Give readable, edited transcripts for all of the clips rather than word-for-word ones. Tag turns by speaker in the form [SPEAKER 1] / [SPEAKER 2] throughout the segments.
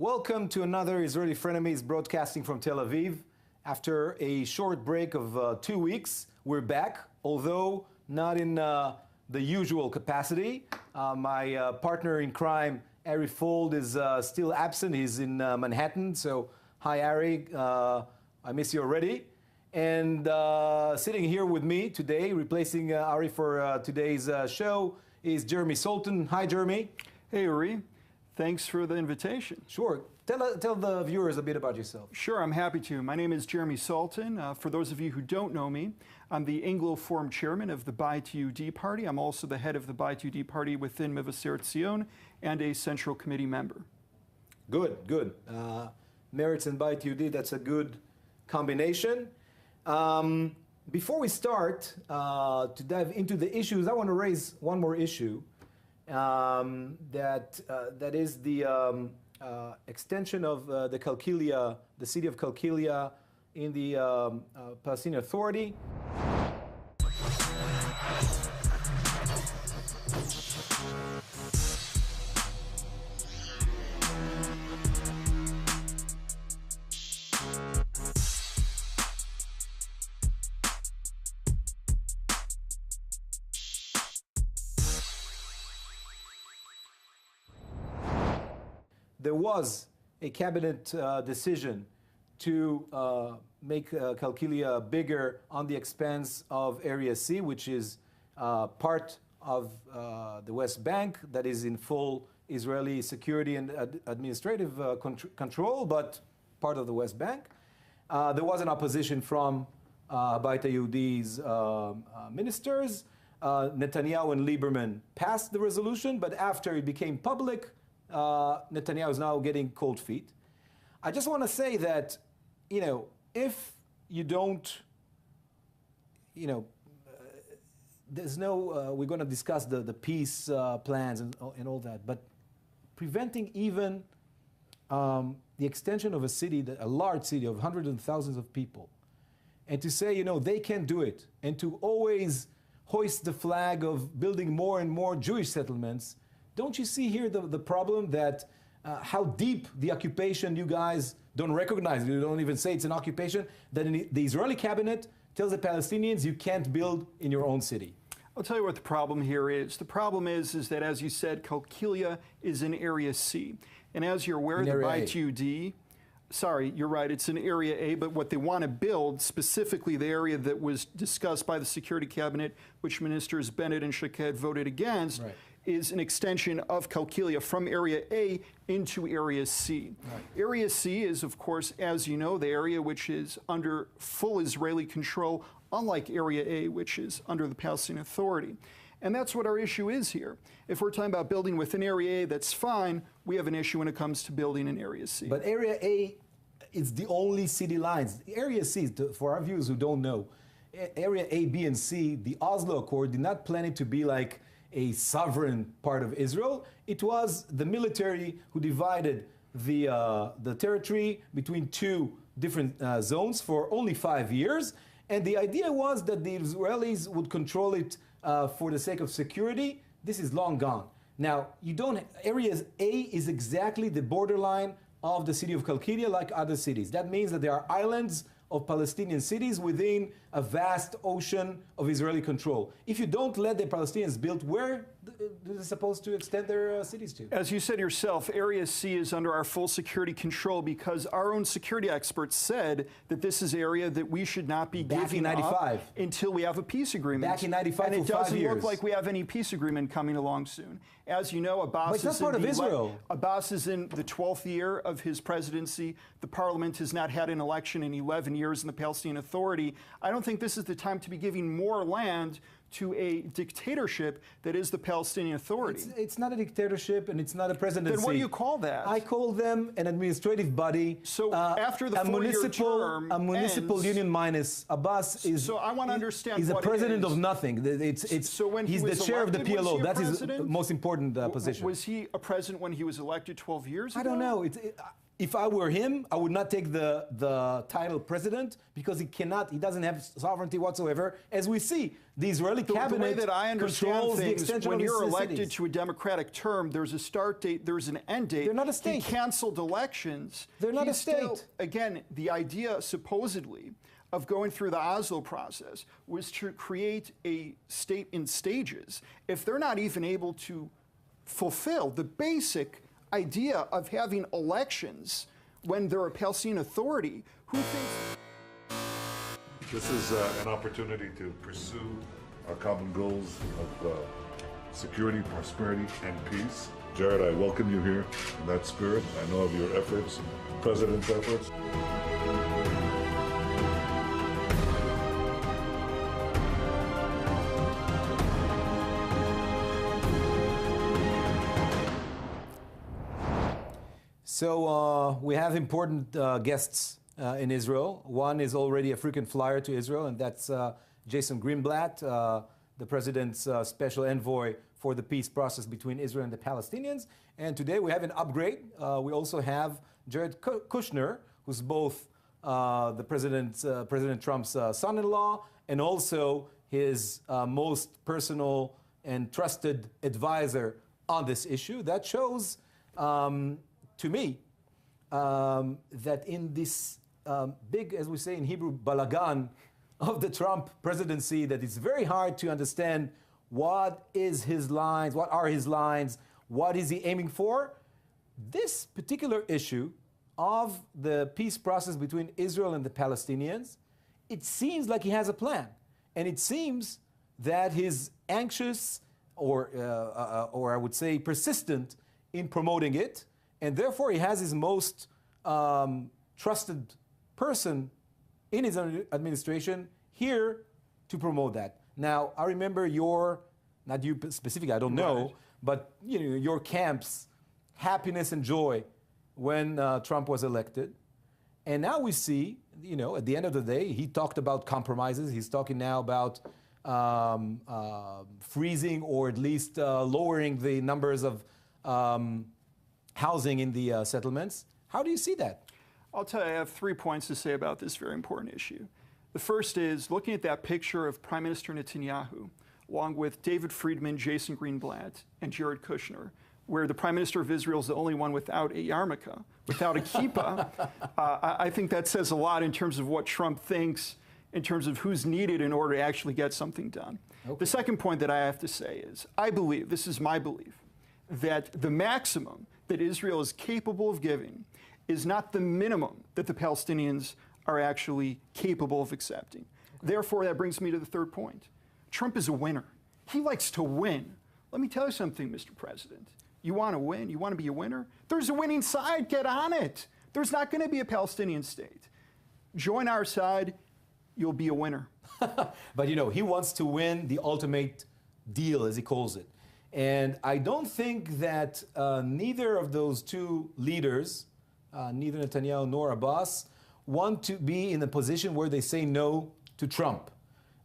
[SPEAKER 1] Welcome to another Israeli Frenemies broadcasting from Tel Aviv. After a short break of 2 weeks, we're back, although not in the usual capacity. My partner in crime, Ari Fold, is still absent. He's in Manhattan. So, hi, Ari. I miss you already. And sitting here with me today, replacing Ari for today's show, is Jeremy Saltan. Hi, Jeremy.
[SPEAKER 2] Hey, Uri. Thanks for the invitation.
[SPEAKER 1] Sure. Tell the viewers a bit about yourself.
[SPEAKER 2] Sure, I'm happy to. My name is Jeremy Saltan. For those of you who don't know me, I'm the Anglo-Forum chairman of the Bayit Yehudi Party. I'm also the head of the Bayit Yehudi Party within Mevaseret Zion and a central committee member.
[SPEAKER 1] Good, good. Meretz and Bayit Yehudi, that's a good combination. Before we start to dive into the issues, I want to raise one more issue. That is the extension of the Kalkilia, the city of Kalkilia in the Palestinian Authority. There was a cabinet decision to make Kalkilia bigger on the expense of Area C, which is part of the West Bank that is in full Israeli security and administrative control, but part of the West Bank. There was an opposition from Bayit Yehudi's ministers. Netanyahu and Lieberman passed the resolution, but after it became public, Netanyahu is now getting cold feet. I just want to say that, if you don't, there's no, we're going to discuss the peace plans and all that, but preventing even the extension of a city, a large city of hundreds and thousands of people, and to say, they can do it, and to always hoist the flag of building more and more Jewish settlements. Don't you see here the problem that how deep the occupation you guys don't recognize, you don't even say it's an occupation, that the Israeli cabinet tells the Palestinians you can't build in your own city?
[SPEAKER 2] I'll tell you what the problem here is. The problem is that, as you said, Kalkilia is in Area C. And as you're aware, the Bayit Yehudi, sorry, you're right, it's in Area A, but what they want to build, specifically the area that was discussed by the Security Cabinet, which Ministers Bennett and Shaked voted against, right, is an extension of Kalkilia from Area A into Area C. Right. Area C is, of course, as you know, the area which is under full Israeli control, unlike Area A, which is under the Palestinian Authority. And that's what our issue is here. If we're talking about building within Area A, that's fine. We have an issue when it comes to building in Area C.
[SPEAKER 1] But Area A is the only city lines. Area C, for our viewers who don't know, Area A, B, and C, the Oslo Accord did not plan it to be like a sovereign part of Israel. It was the military who divided the territory between two different zones for only 5 years. And the idea was that the Israelis would control it for the sake of security. This is long gone. Now, Area A is exactly the borderline of the city of Kalkilia, like other cities. That means that there are islands of Palestinian cities within a vast ocean of Israeli control. If you don't let the Palestinians build, where are they supposed to extend their cities to?
[SPEAKER 2] As you said yourself, Area C is under our full security control because our own security experts said that this is area that we should not be giving up until we have a peace agreement.
[SPEAKER 1] Back in 95
[SPEAKER 2] and it
[SPEAKER 1] for 5
[SPEAKER 2] doesn't
[SPEAKER 1] years.
[SPEAKER 2] look like we have any peace agreement coming along soon. As you know,
[SPEAKER 1] Abbas
[SPEAKER 2] is in the 12th year of his presidency. The parliament has not had an election in 11 years in the Palestinian Authority. I don't think this is the time to be giving more land to a dictatorship that is the Palestinian Authority.
[SPEAKER 1] It's not a dictatorship and it's not a presidency.
[SPEAKER 2] Then what do you call that?
[SPEAKER 1] I call them an administrative body.
[SPEAKER 2] So after the four-year term
[SPEAKER 1] a municipal
[SPEAKER 2] ends,
[SPEAKER 1] union minus Abbas is.
[SPEAKER 2] So I want to understand.
[SPEAKER 1] He's a president of nothing.
[SPEAKER 2] So when
[SPEAKER 1] he's the chair of the PLO. That is the most important position.
[SPEAKER 2] Was he a president when he was elected 12 years ago?
[SPEAKER 1] I don't know. If I were him, I would not take the title president because he doesn't have sovereignty whatsoever. As we see, the Israeli cabinet
[SPEAKER 2] the way that I understand
[SPEAKER 1] controls the
[SPEAKER 2] things,
[SPEAKER 1] extension
[SPEAKER 2] when
[SPEAKER 1] of
[SPEAKER 2] you're
[SPEAKER 1] his
[SPEAKER 2] elected
[SPEAKER 1] cities.
[SPEAKER 2] to a democratic term, there's a start date, there's an end date.
[SPEAKER 1] They're not a state.
[SPEAKER 2] He canceled elections.
[SPEAKER 1] They're not a state.
[SPEAKER 2] Still, again, the idea supposedly of going through the Oslo process was to create a state in stages. If they're not even able to fulfill the basic idea of having elections when they're a Palestinian authority, who thinks...
[SPEAKER 3] This is an opportunity to pursue our common goals of security, prosperity, and peace. Jared, I welcome you here in that spirit. I know of your efforts, the President's efforts.
[SPEAKER 1] So we have important guests in Israel. One is already a frequent flyer to Israel, and that's Jason Greenblatt, the president's special envoy for the peace process between Israel and the Palestinians. And today we have an upgrade. We also have Jared Kushner, who's both President Trump's son-in-law and also his most personal and trusted advisor on this issue. That shows to me that in this big, as we say in Hebrew, balagan of the Trump presidency, that it's very hard to understand what is his lines, what are his lines, what is he aiming for. This particular issue of the peace process between Israel and the Palestinians, it seems like he has a plan. And it seems that he's anxious or I would say persistent in promoting it. And therefore, he has his most trusted person in his administration here to promote that. Now, I remember not you specifically, I don't know,
[SPEAKER 2] Right.
[SPEAKER 1] but your camp's happiness and joy when Trump was elected. And now we see, at the end of the day, he talked about compromises. He's talking now about freezing or at least lowering the numbers of housing in the settlements. How do you see that?
[SPEAKER 2] I'll tell you, I have 3 points to say about this very important issue. The first is looking at that picture of Prime Minister Netanyahu, along with David Friedman, Jason Greenblatt, and Jared Kushner, where the Prime Minister of Israel is the only one without a yarmulke, without a kippah. I think that says a lot in terms of what Trump thinks, in terms of who's needed in order to actually get something done. Okay. The second point that I have to say is, I believe, this is my belief, that the maximum that Israel is capable of giving is not the minimum that the Palestinians are actually capable of accepting. Okay. Therefore, that brings me to the third point. Trump is a winner. He likes to win. Let me tell you something, Mr. President. You want to win? You want to be a winner? There's a winning side. Get on it. There's not going to be a Palestinian state. Join our side. You'll be a winner.
[SPEAKER 1] But he wants to win the ultimate deal, as he calls it. And I don't think that neither of those two leaders, neither Netanyahu nor Abbas, want to be in a position where they say no to Trump.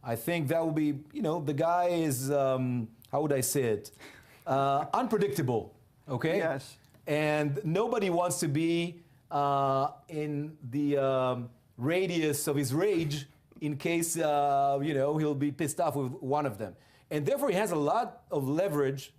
[SPEAKER 1] I think that will be, the guy is, how would I say it, unpredictable, okay?
[SPEAKER 2] Yes.
[SPEAKER 1] And nobody wants to be in the radius of his rage in case, he'll be pissed off with one of them. And therefore, he has a lot of leverage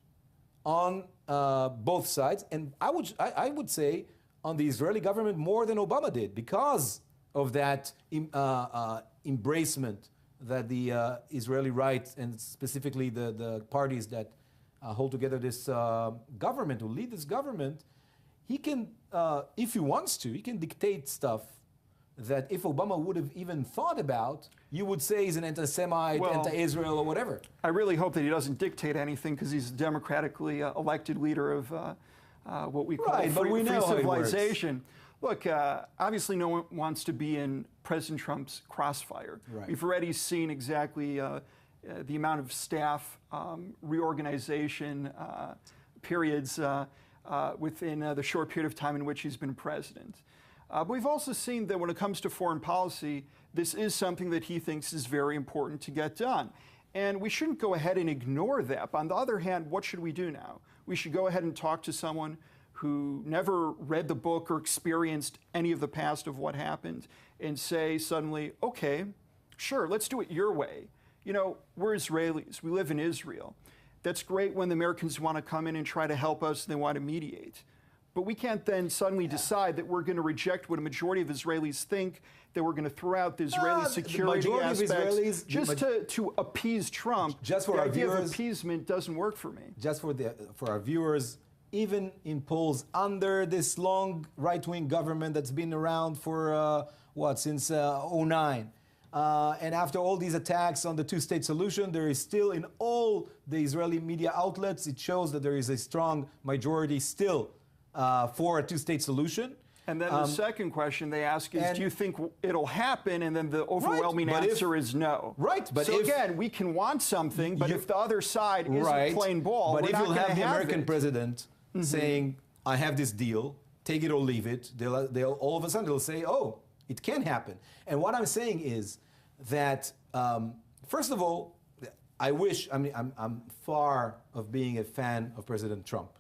[SPEAKER 1] on both sides. And I would say on the Israeli government more than Obama did because of that embracement that the Israeli right and specifically the parties that hold together this government, who lead this government, he can, if he wants to, he can dictate stuff that if Obama would have even thought about, you would say he's an anti-Semite, anti-Israel, or whatever.
[SPEAKER 2] I really hope that he doesn't dictate anything because he's a democratically elected leader of what we call free civilization. Look, obviously no one wants to be in President Trump's crossfire.
[SPEAKER 1] Right.
[SPEAKER 2] We've already seen exactly the amount of staff reorganization periods within the short period of time in which he's been president. But we've also seen that when it comes to foreign policy, this is something that he thinks is very important to get done. And we shouldn't go ahead and ignore that. But on the other hand, what should we do now? We should go ahead and talk to someone who never read the book or experienced any of the past of what happened and say suddenly, okay, sure, let's do it your way. You know, we're Israelis, we live in Israel. That's great when the Americans want to come in and try to help us and they want to mediate. But we can't then suddenly decide that we're going to reject what a majority of Israelis think, that we're going to throw out the Israeli security aspects just to appease Trump.
[SPEAKER 1] Just for
[SPEAKER 2] the
[SPEAKER 1] our
[SPEAKER 2] idea
[SPEAKER 1] viewers,
[SPEAKER 2] of appeasement doesn't work for me.
[SPEAKER 1] Just for our viewers, even in polls under this long right-wing government that's been around for, since 2009, and after all these attacks on the two-state solution, there is still in all the Israeli media outlets, it shows that there is a strong majority still for a two-state solution.
[SPEAKER 2] And then the second question they ask is, do you think it'll happen? And then the overwhelming answer is no.
[SPEAKER 1] Right. But
[SPEAKER 2] so again, we can want something, but if the other side isn't playing ball,
[SPEAKER 1] but
[SPEAKER 2] we're
[SPEAKER 1] if
[SPEAKER 2] not
[SPEAKER 1] you'll have the American
[SPEAKER 2] it.
[SPEAKER 1] president saying, I have this deal, take it or leave it, they'll all of a sudden they'll say, oh, it can happen. And what I'm saying is that, first of all, I'm far of being a fan of President Trump.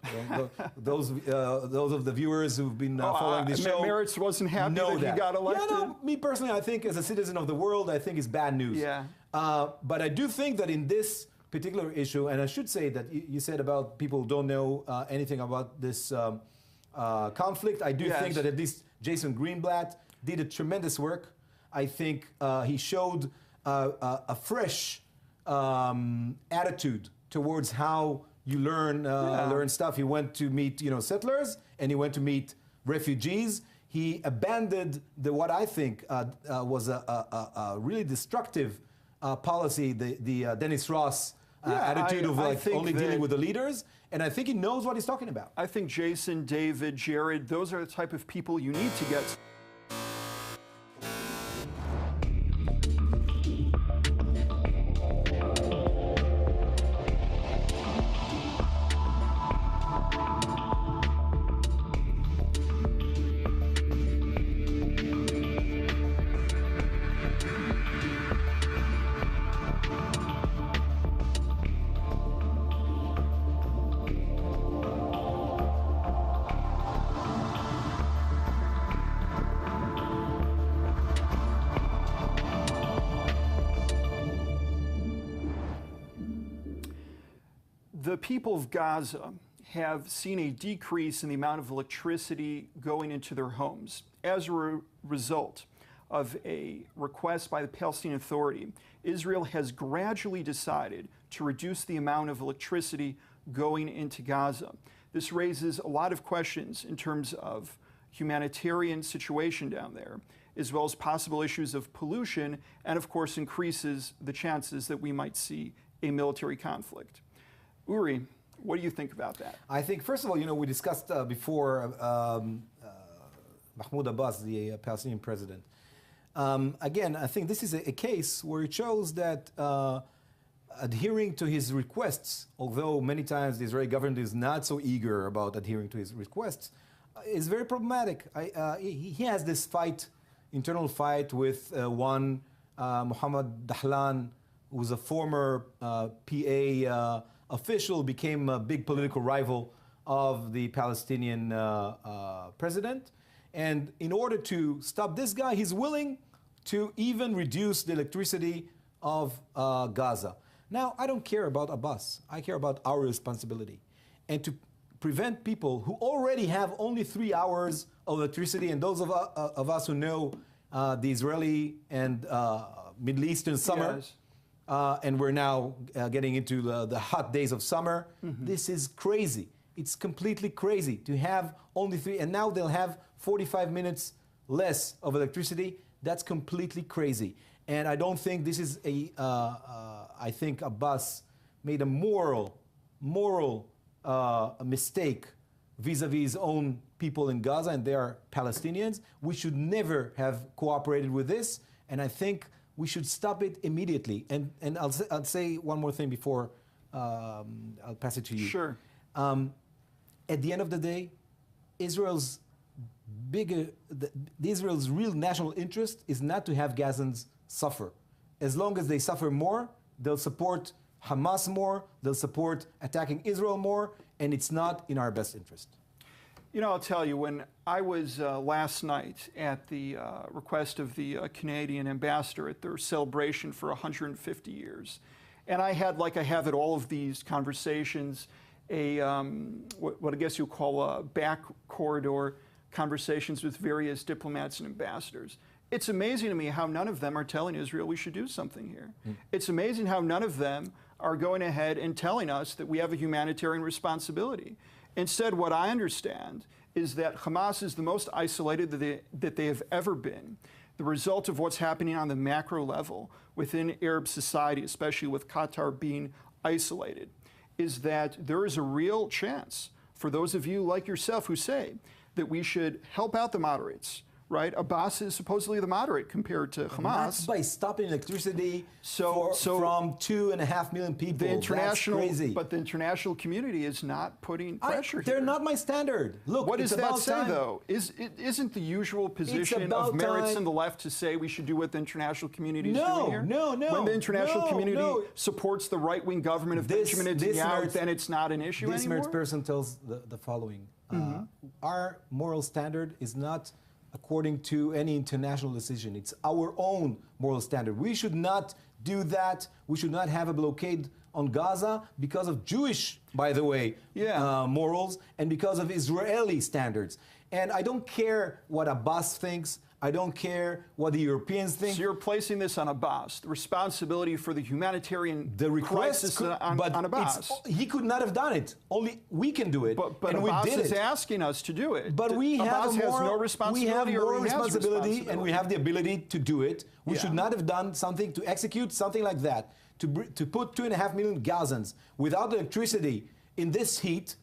[SPEAKER 1] Those of the viewers who've been following this show,
[SPEAKER 2] Meritz wasn't happy that he got elected.
[SPEAKER 1] Yeah, no, me personally, I think as a citizen of the world, I think it's bad news.
[SPEAKER 2] Yeah.
[SPEAKER 1] But I do think that in this particular issue, and I should say that you said about people don't know anything about this conflict. I do think that at least Jason Greenblatt did a tremendous work. I think he showed a fresh attitude towards how you learn stuff. He went to meet settlers, and he went to meet refugees. He abandoned what I think was a really destructive policy, the Dennis Ross attitude of only dealing with the leaders. And I think he knows what he's talking about.
[SPEAKER 2] I think Jason, David, Jared, those are the type of people you need to get. The people of Gaza have seen a decrease in the amount of electricity going into their homes as a result of a request by the Palestinian Authority. Israel has gradually decided to reduce the amount of electricity going into Gaza. This raises a lot of questions in terms of humanitarian situation down there, as well as possible issues of pollution, and of course increases the chances that we might see a military conflict. Uri, what do you think about that?
[SPEAKER 1] I think, first of all, we discussed before Mahmoud Abbas, the Palestinian president. Again, I think this is a case where it shows that adhering to his requests, although many times the Israeli government is not so eager about adhering to his requests, is very problematic. He has this internal fight with one Mohammed Dahlan, who's a former PA official, became a big political rival of the Palestinian president. And in order to stop this guy, he's willing to even reduce the electricity of Gaza. Now, I don't care about Abbas. I care about our responsibility. And to prevent people who already have only 3 hours of electricity, and those of us who know the Israeli and Middle Eastern summer,
[SPEAKER 2] yes.
[SPEAKER 1] And we're now getting into the hot days of summer. This is crazy. It's completely crazy to have only 3, and now they'll have 45 minutes less of electricity. That's completely crazy. And I don't think this is I think Abbas made a moral mistake vis-a-vis his own people in Gaza, and they are Palestinians. We should never have cooperated with this, and I think we should stop it immediately. And I'll say one more thing before I'll pass it to you.
[SPEAKER 2] Sure.
[SPEAKER 1] At the end of the day, Israel's real national interest is not to have Gazans suffer. As long as they suffer more, they'll support Hamas more, they'll support attacking Israel more, and it's not in our best interest.
[SPEAKER 2] You know, I'll tell you, when I was last night at the request of the Canadian ambassador at their celebration for 150 years, and I had, like I have at all of these conversations, what I guess you'll call a back corridor conversations with various diplomats and ambassadors. It's amazing to me how none of them are telling Israel we should do something here. It's amazing how none of them are going ahead and telling us that we have a humanitarian responsibility. Instead, what I understand is that Hamas is the most isolated that they have ever been. The result of what's happening on the macro level within Arab society, especially with Qatar being isolated, is that there is a real chance for those of you like yourself who say that we should help out the moderates, right? Abbas is supposedly the moderate compared to Hamas.
[SPEAKER 1] Not by stopping electricity from 2.5 million people. That's crazy.
[SPEAKER 2] But the international community is not putting pressure
[SPEAKER 1] They're
[SPEAKER 2] here.
[SPEAKER 1] not my standard. Look,
[SPEAKER 2] what does that say,
[SPEAKER 1] time.
[SPEAKER 2] though? Isn't the usual position of Meretz and the left to say we should do what the international community is doing here?
[SPEAKER 1] No.
[SPEAKER 2] When the international community supports the right-wing government of Benjamin Netanyahu, then it's not an issue
[SPEAKER 1] this
[SPEAKER 2] anymore?
[SPEAKER 1] This person tells the following. Our moral standard is not according to any international decision. It's our own moral standard. We should not do that. We should not have a blockade on Gaza because of Jewish, by the way, morals, and because of Israeli standards. And I don't care what Abbas thinks. I don't care what the Europeans think.
[SPEAKER 2] So you're placing this on Abbas, the responsibility for the humanitarian crisis on Abbas.
[SPEAKER 1] He could not have done it. Only we can do it.
[SPEAKER 2] But
[SPEAKER 1] and
[SPEAKER 2] Abbas
[SPEAKER 1] we did
[SPEAKER 2] is
[SPEAKER 1] it.
[SPEAKER 2] asking us to do it.
[SPEAKER 1] But we
[SPEAKER 2] Abbas
[SPEAKER 1] have
[SPEAKER 2] has no responsibility.
[SPEAKER 1] We have moral
[SPEAKER 2] responsibility,
[SPEAKER 1] and we have the ability to do it. We should not have done something to execute something like that, to put 2.5 million Gazans without electricity in this heat.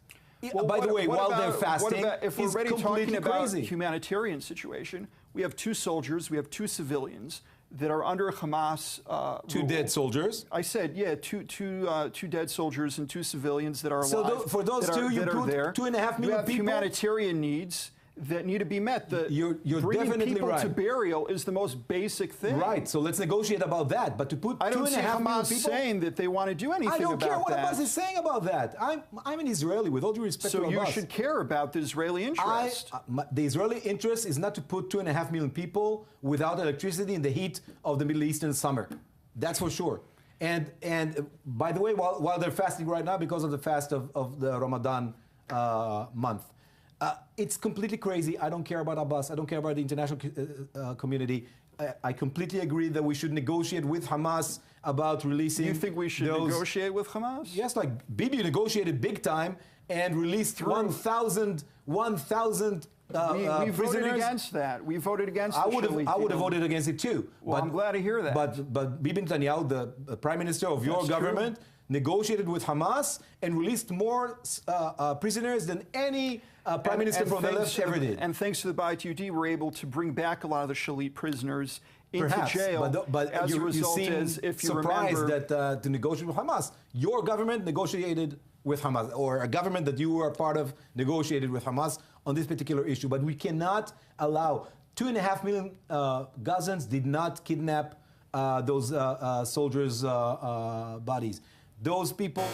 [SPEAKER 2] Well,
[SPEAKER 1] by the way, while they're fasting,
[SPEAKER 2] if we're already talking about
[SPEAKER 1] crazy.
[SPEAKER 2] Humanitarian situation, we have 2 soldiers, we have 2 civilians that are under Hamas
[SPEAKER 1] Two
[SPEAKER 2] rule.
[SPEAKER 1] dead soldiers.
[SPEAKER 2] I said, two dead soldiers and 2 civilians that are alive.
[SPEAKER 1] So for those two, you put 2.5 million
[SPEAKER 2] you have
[SPEAKER 1] people.
[SPEAKER 2] Humanitarian needs that need to be met.
[SPEAKER 1] You're
[SPEAKER 2] bringing
[SPEAKER 1] definitely
[SPEAKER 2] people
[SPEAKER 1] right.
[SPEAKER 2] to burial is the most basic thing.
[SPEAKER 1] Right. So let's negotiate about that. But to put
[SPEAKER 2] I don't
[SPEAKER 1] 2.5
[SPEAKER 2] see
[SPEAKER 1] million
[SPEAKER 2] Hamas
[SPEAKER 1] people,
[SPEAKER 2] saying that they want to do anything about that.
[SPEAKER 1] I don't care what Abbas is saying about that. I'm an Israeli, with all due respect to
[SPEAKER 2] So
[SPEAKER 1] Abbas.
[SPEAKER 2] you should care about the Israeli interest.
[SPEAKER 1] The Israeli interest is not to put 2.5 million people without electricity in the heat of the Middle Eastern summer. That's for sure. And by the way, while they're fasting right now because of the fast of the Ramadan month. It's completely crazy. I don't care about Abbas. I don't care about the international community. I completely agree that we should negotiate with Hamas about releasing.
[SPEAKER 2] You think we should negotiate with Hamas?
[SPEAKER 1] Yes, like Bibi negotiated big time and released 1,000
[SPEAKER 2] we voted against that. We voted against.
[SPEAKER 1] I would have voted against it too.
[SPEAKER 2] Well, I'm glad to hear that.
[SPEAKER 1] But Bibi Netanyahu, the prime minister of your government, negotiated with Hamas and released more prisoners than any prime minister from the left ever did.
[SPEAKER 2] And thanks to the Bayit UD, we're able to bring back a lot of the Shalit prisoners into
[SPEAKER 1] Perhaps,
[SPEAKER 2] jail.
[SPEAKER 1] but
[SPEAKER 2] as a result,
[SPEAKER 1] you seem
[SPEAKER 2] if you
[SPEAKER 1] surprised
[SPEAKER 2] remember,
[SPEAKER 1] that to negotiate with Hamas, your government negotiated with Hamas, or a government that you were part of negotiated with Hamas on this particular issue. But we cannot allow 2.5 million Gazans did not kidnap those soldiers' bodies. Those people.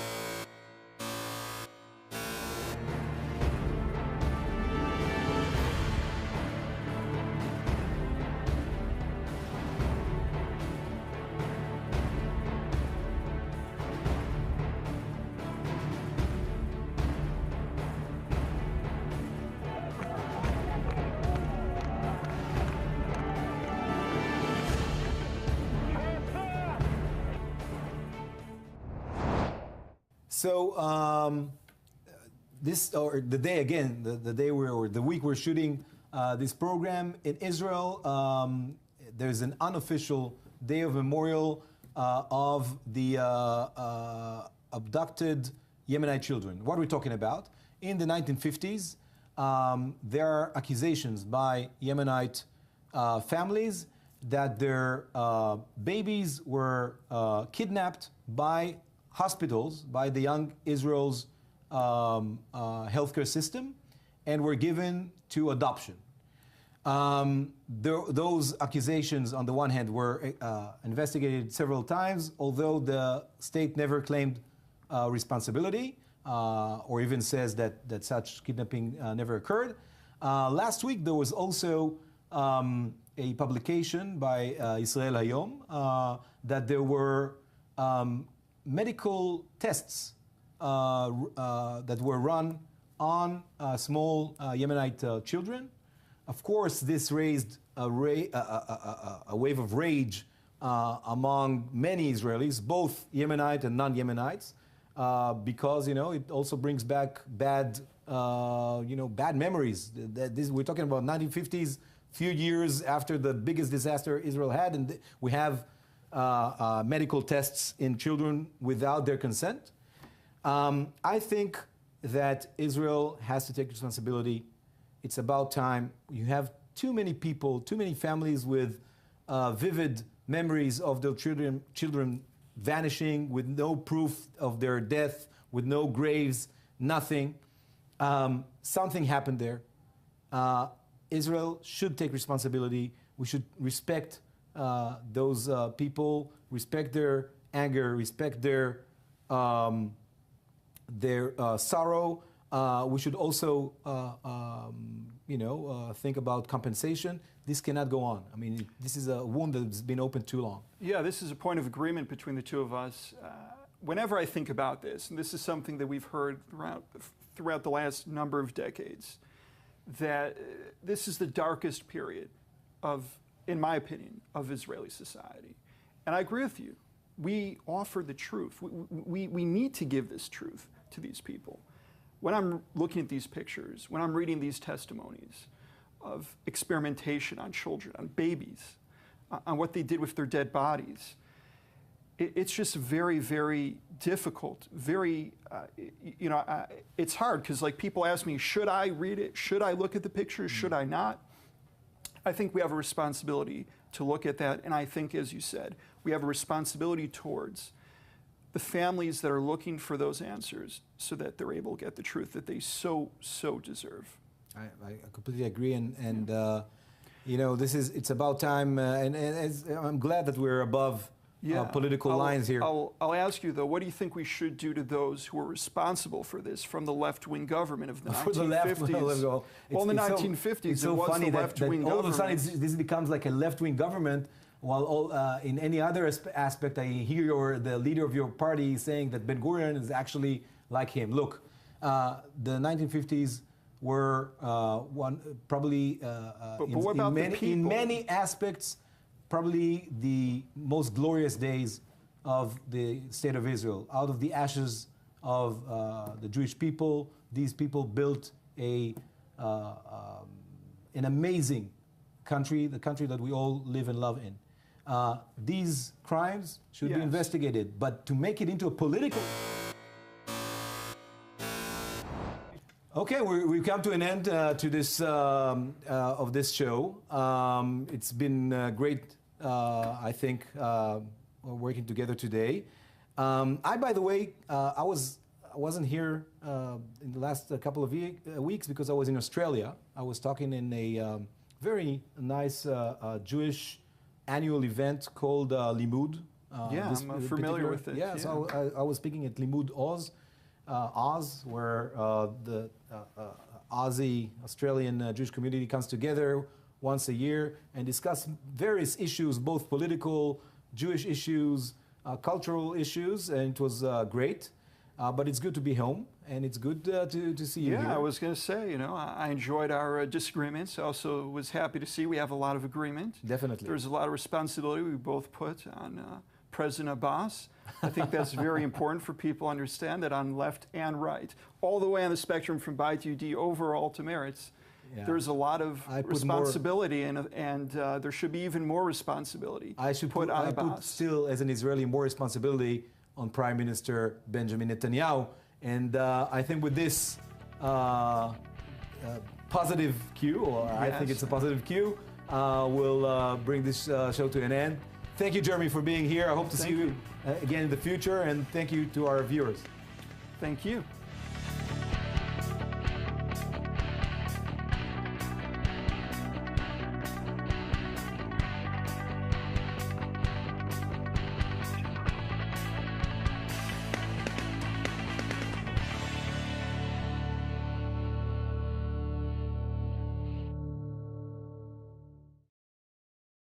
[SPEAKER 1] So the week we're shooting this program in Israel, there's an unofficial day of memorial of the abducted Yemenite children. What are we talking about? In the 1950s, there are accusations by Yemenite families that their babies were kidnapped by hospitals, by the young Israel's healthcare system, and were given to adoption. Those accusations, on the one hand, were investigated several times, although the state never claimed responsibility. or even says that such kidnapping never occurred. Last week, there was also a publication by Israel Hayom that there were medical tests that were run on small Yemenite children. Of course, this raised a wave of rage among many Israelis, both Yemenite and non-Yemenites, because it also brings back bad memories. We're talking about 1950s, few years after the biggest disaster Israel had, and we have medical tests in children without their consent. I think that Israel has to take responsibility. It's about time. You have too many people, too many families with vivid memories of their children vanishing with no proof of their death, with no graves, nothing. Something happened there. Israel should take responsibility. We should respect those people, respect their anger, respect their sorrow. We should also, think about compensation. This cannot go on. I mean, this is a wound that's been open too long.
[SPEAKER 2] Yeah, this is a point of agreement between the two of us. Whenever I think about this, and this is something that we've heard throughout the last number of decades, that this is the darkest period in my opinion, of Israeli society. And I agree with you. We offer the truth. We need to give this truth to these people. When I'm looking at these pictures, when I'm reading these testimonies of experimentation on children, on babies, on what they did with their dead bodies, it's just very, very difficult. Very, it's hard because people ask me, should I read it? Should I look at the pictures? Should I not? I think we have a responsibility to look at that. And I think, as you said, we have a responsibility towards the families that are looking for those answers so that they're able to get the truth that they so deserve.
[SPEAKER 1] I completely agree. And it's about time. And I'm glad that we're above political lines here.
[SPEAKER 2] I'll ask you, though, what do you think we should do to those who are responsible for this from the left-wing government of the 1950s? Well, in the 1950s,
[SPEAKER 1] it's so funny that all of a sudden this becomes like a left-wing government, while in any other aspect, I hear the leader of your party saying that Ben-Gurion is actually like him. Look, the 1950s were in many aspects, probably the most glorious days of the state of Israel. Out of the ashes of the Jewish people, these people built an amazing country, the country that we all live and love in. These crimes should be investigated, but to make it into a political... Okay, we've come to an end to this of this show. It's been great, I think, working together today. By the way, I wasn't here in the last couple of weeks because I was in Australia. I was talking in a very nice Jewish annual event called Limud.
[SPEAKER 2] I'm familiar with it.
[SPEAKER 1] Yeah, so I was speaking at Limud Oz, where the Aussie Australian Jewish community comes together once a year and discuss various issues, both political, Jewish issues, cultural issues, and it was great. But it's good to be home, and it's good to see you here.
[SPEAKER 2] Yeah, I was going to say, I enjoyed our disagreements. I also was happy to see we have a lot of agreement.
[SPEAKER 1] Definitely.
[SPEAKER 2] There's a lot of responsibility we both put on President Abbas. I think that's very important for people to understand that on left and right, all the way on the spectrum from Beit Yehudi overall to Meretz, there's a lot of responsibility, and there should be even more responsibility put on Abbas.
[SPEAKER 1] I put still, as an Israeli, more responsibility on Prime Minister Benjamin Netanyahu. And I think with this positive cue, or I think it's a positive cue, we'll bring this show to an end. Thank you, Jeremy, for being here. I hope to see you again in the future, and thank you to our viewers.
[SPEAKER 2] Thank you.